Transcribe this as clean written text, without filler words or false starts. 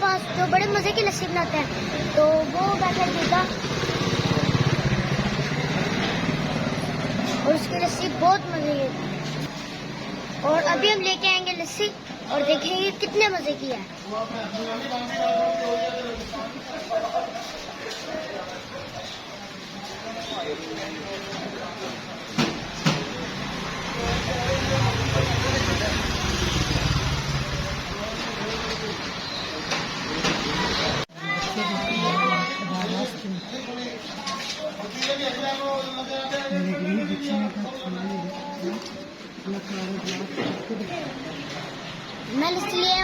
पास जो बड़े मजे की लस्सी बनाते हैं, तो वो बैठा देगा और उसकी लस्सी बहुत मजे की है। और अभी हम लेके आएंगे लस्सी और देखेंगे कितने मजे की है। मैं लस्सी ले